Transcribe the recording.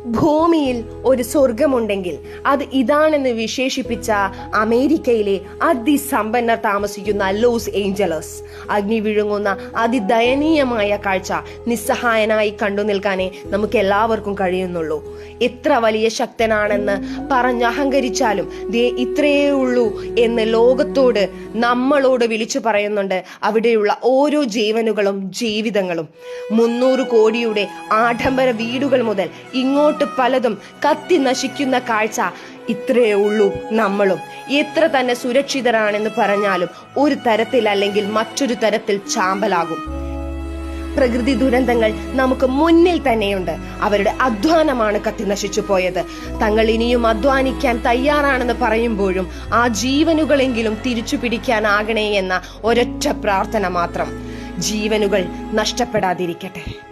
ഭൂമിയിൽ ഒരു സ്വർഗമുണ്ടെങ്കിൽ അത് ഇതാണെന്ന് വിശേഷിപ്പിച്ച അമേരിക്കയിലെ അതിസമ്പന്നർ താമസിക്കുന്ന ലോസ് ഏഞ്ചലസ്. അഗ്നി വിഴുങ്ങുന്ന അതിദയനീയമായ കാഴ്ച നിസ്സഹായനായി കണ്ടു നിൽക്കാനേ നമുക്ക് എല്ലാവർക്കും കഴിയുന്നുള്ളൂ. എത്ര വലിയ ശക്തനാണെന്ന് പറഞ്ഞഹങ്കരിച്ചാലും ദേ ഇത്രയേ ഉള്ളൂ എന്ന് ലോകത്തോട് നമ്മളോട് വിളിച്ചു പറയുന്നുണ്ട് അവിടെയുള്ള ഓരോ ജീവനുകളും ജീവിതങ്ങളും. 300 കോടിയുടെ ആഡംബര വീടുകൾ മുതൽ ഇങ്ങോട്ട് പലതും കത്തി നശിക്കുന്ന കാഴ്ച. ഇത്രയേ ഉള്ളൂ നമ്മളും. എത്ര തന്നെ സുരക്ഷിതരാണെന്ന് പറഞ്ഞാലും ഒരു തരത്തിൽ അല്ലെങ്കിൽ മറ്റൊരു തരത്തിൽ ചാമ്പലാകും. പ്രകൃതി ദുരന്തങ്ങൾ നമുക്ക് മുന്നിൽ തന്നെയുണ്ട്. അവരുടെ അധ്വാനമാണ് കത്തി നശിച്ചു പോയത്. തങ്ങൾ ഇനിയും അധ്വാനിക്കാൻ തയ്യാറാണെന്ന് പറയുമ്പോഴും ആ ജീവനുകളെങ്കിലും തിരിച്ചു പിടിക്കാനാകണേ എന്ന ഒരൊറ്റ പ്രാർത്ഥന മാത്രം. ജീവനുകൾ നഷ്ടപ്പെടാതിരിക്കട്ടെ.